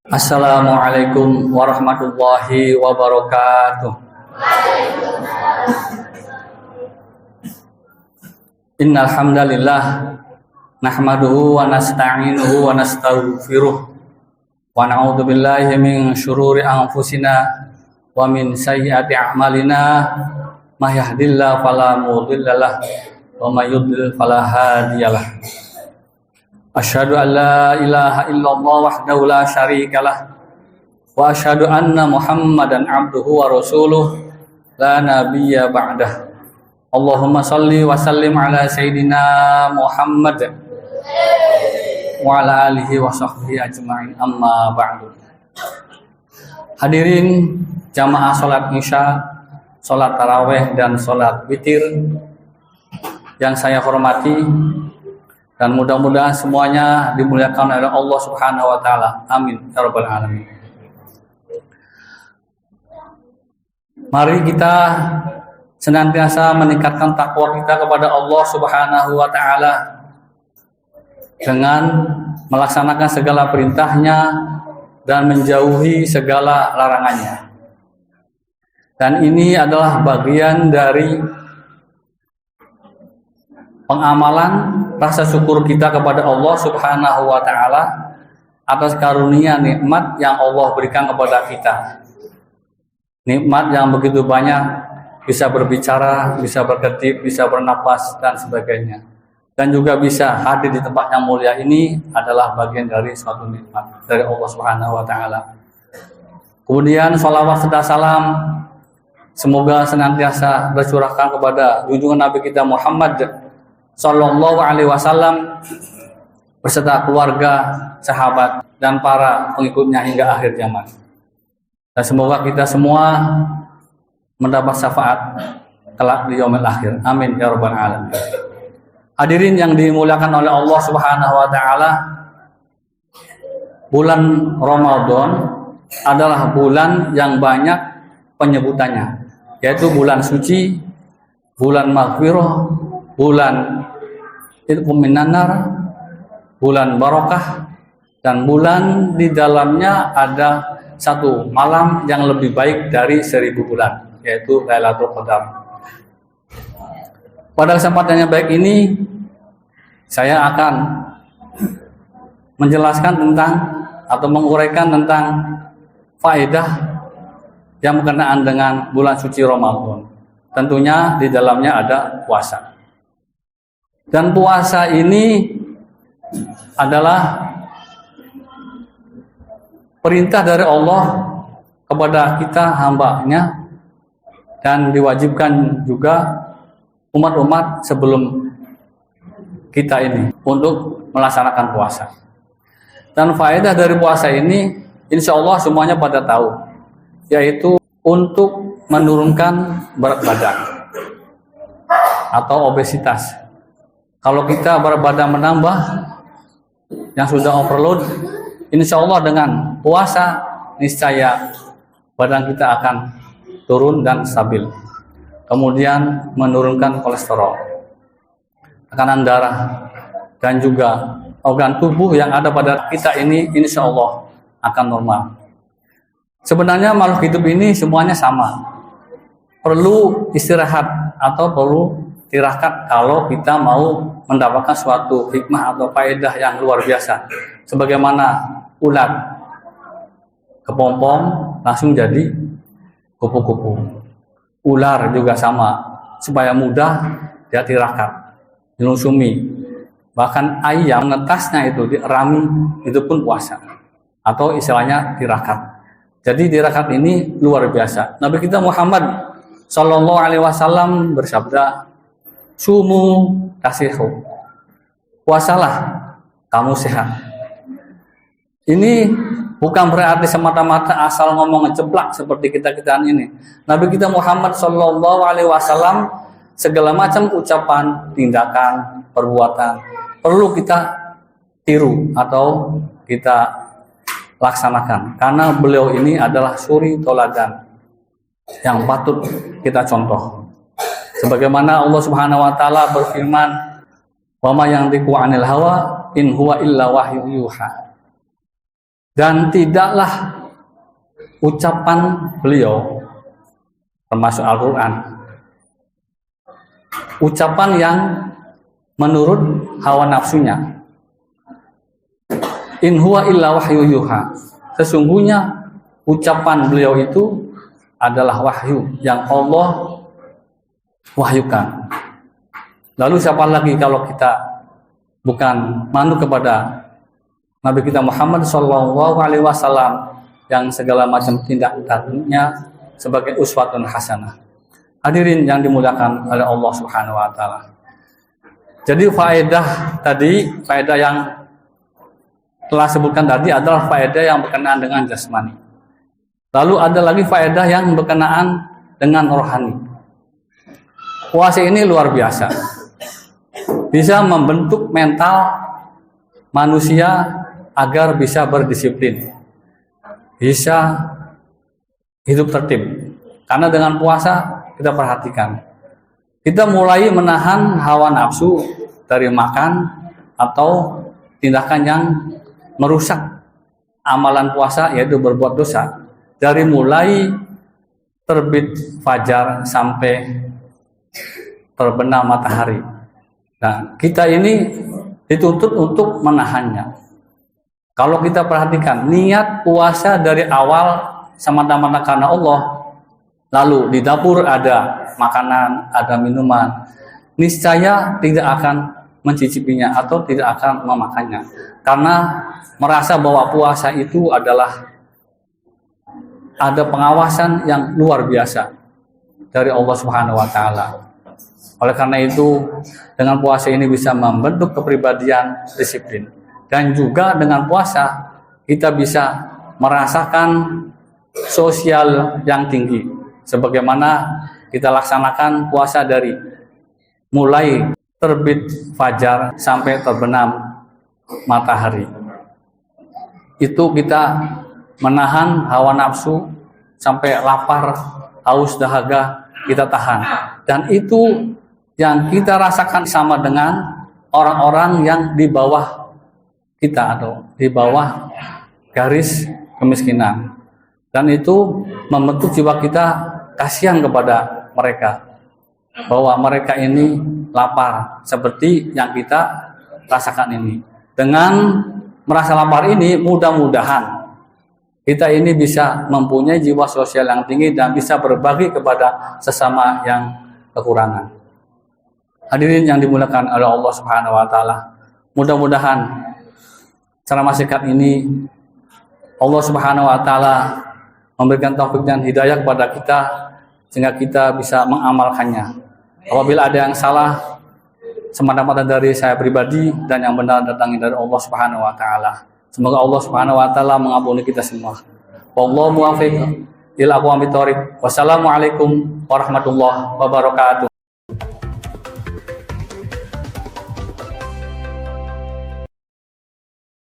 Assalamualaikum warahmatullahi wabarakatuh. Innal hamdalillah nahmaduhu wa nasta'inuhu wa nastaghfiruh wa na'udzu billahi min syururi anfusina wa min sayyiati a'malina may yahdihillahu fala mudhillalah wa may yudlil fala hadiyalah. Asyhadu an la ilaha illallah wahdahu la syarikalah wa asyhadu anna Muhammadan abduhu wa rasuluh la nabiyya ba'dah. Allahumma shalli wa sallim ala sayyidina Muhammad wa ala alihi wa sahbihi ajma'in, amma ba'du. Hadirin jamaah salat Isya, salat tarawih dan salat witir yang saya hormati, dan mudah-mudahan semuanya dimuliakan oleh Allah Subhanahu wa taala. Amin ya rabbal alamin. Mari kita senantiasa meningkatkan takwa kita kepada Allah Subhanahu wa taala dengan melaksanakan segala perintahnya dan menjauhi segala larangannya. Dan ini adalah bagian dari pengamalan rasa syukur kita kepada Allah Subhanahu wa taala atas karunia nikmat yang Allah berikan kepada kita. Nikmat yang begitu banyak, bisa berbicara, bisa berkedip, bisa bernapas dan sebagainya. Dan juga bisa hadir di tempat yang mulia ini adalah bagian dari suatu nikmat dari Allah Subhanahu wa taala. Kemudian sholawat serta salam semoga senantiasa tercurahkan kepada junjungan Nabi kita Muhammad Sallallahu alaihi wasallam beserta keluarga, sahabat dan para pengikutnya hingga akhir zaman. Dan semoga kita semua mendapat syafaat kelak di yaumil akhir. Amin ya rabbal alamin. Hadirin yang dimuliakan oleh Allah Subhanahu wa taala, bulan Ramadan adalah bulan yang banyak penyebutannya, yaitu bulan suci, bulan maghfirah, bulan Minanar, bulan barokah, dan bulan di dalamnya ada satu malam yang lebih baik dari 1000 bulan, yaitu Lailatul Qadar. Pada kesempatan yang baik ini saya akan menjelaskan tentang atau menguraikan tentang faedah yang berkenaan dengan bulan suci Ramadan. Tentunya di dalamnya ada puasa. Dan puasa ini adalah perintah dari Allah kepada kita hamba-Nya, dan diwajibkan juga umat-umat sebelum kita ini untuk melaksanakan puasa. Dan faedah dari puasa ini insya Allah semuanya pada tahu, yaitu untuk menurunkan berat badan atau obesitas. Kalau kita berat badan menambah yang sudah overload, insya Allah dengan puasa niscaya badan kita akan turun dan stabil. Kemudian menurunkan kolesterol, tekanan darah, dan juga organ tubuh yang ada pada kita ini insya Allah akan normal. Sebenarnya makhluk hidup ini semuanya sama, perlu istirahat atau perlu tirakat kalau kita mau mendapatkan suatu hikmah atau faedah yang luar biasa. Sebagaimana ulat kepompong langsung jadi kupu-kupu. Ular juga sama, supaya mudah dia tirakat, dilusumi. Bahkan ayam netasnya itu dirami, itu pun puasa atau istilahnya tirakat. Jadi tirakat ini luar biasa. Nabi kita Muhammad Sallallahu alaihi wasallam bersabda, "Sumu tasihu." Puasalah kamu sehat. Ini bukan berarti semata-mata asal ngomong ngeceplak seperti kita-kitaan ini. Nabi kita Muhammad Sallallahu alaihi wasallam segala macam ucapan, tindakan, perbuatan perlu kita tiru atau kita laksanakan, karena beliau ini adalah suri toladan yang patut kita contoh. Sebagaimana Allah Subhanahu wa taala berfirman, "Wa ma yantiqu 'anil hawa in huwa illa wahyu yuha." Dan tidaklah ucapan beliau, termasuk Al-Quran, ucapan yang menurut hawa nafsunya. In huwa illa wahyu yuha. Sesungguhnya ucapan beliau itu adalah wahyu yang Allah wahyukan. Lalu siapa lagi kalau kita bukan manut kepada Nabi kita Muhammad SAW yang segala macam tindak-tanduknya sebagai uswatun hasanah. Hadirin yang dimuliakan oleh Allah Subhanahu wa taala. Jadi faedah tadi, faedah yang telah sebutkan tadi adalah faedah yang berkenaan dengan jasmani. Lalu ada lagi faedah yang berkenaan dengan rohani. Puasa ini luar biasa. Bisa membentuk mental manusia agar bisa berdisiplin, bisa hidup tertib. Karena dengan puasa kita perhatikan, kita mulai menahan hawa nafsu dari makan atau tindakan yang merusak amalan puasa, yaitu berbuat dosa, dari mulai terbit fajar sampai terbenam matahari. Nah, kita ini dituntut untuk menahannya. Kalau kita perhatikan, niat puasa dari awal semata-mata karena Allah, lalu di dapur ada makanan, ada minuman, niscaya tidak akan mencicipinya atau tidak akan memakannya, karena merasa bahwa puasa itu adalah ada pengawasan yang luar biasa dari Allah Subhanahu wa taala. Oleh karena itu, dengan puasa ini bisa membentuk kepribadian disiplin, dan juga dengan puasa kita bisa merasakan sosial yang tinggi, sebagaimana kita laksanakan puasa dari mulai terbit fajar sampai terbenam matahari. Itu kita menahan hawa nafsu sampai lapar, haus, dahaga kita tahan. Dan itu yang kita rasakan sama dengan orang-orang yang di bawah kita atau di bawah garis kemiskinan. Dan itu membentuk jiwa kita kasihan kepada mereka, bahwa mereka ini lapar seperti yang kita rasakan ini. Dengan merasa lapar ini, mudah-mudahan kita ini bisa mempunyai jiwa sosial yang tinggi dan bisa berbagi kepada sesama yang kekurangan. Hadirin yang dimuliakan oleh Allah Subhanahu wa taala, mudah-mudahan ceramah singkat ini Allah Subhanahu wa taala memberikan taufik dan hidayah kepada kita sehingga kita bisa mengamalkannya. Apabila ada yang salah, semata-mata dari saya pribadi, dan yang benar datangnya dari Allah Subhanahu wa taala. Semoga Allah Subhanahu wa taala mengampuni kita semua. Wallahu muwaffiq ila aqwamit thoriq. Wassalamualaikum warahmatullahi wabarakatuh.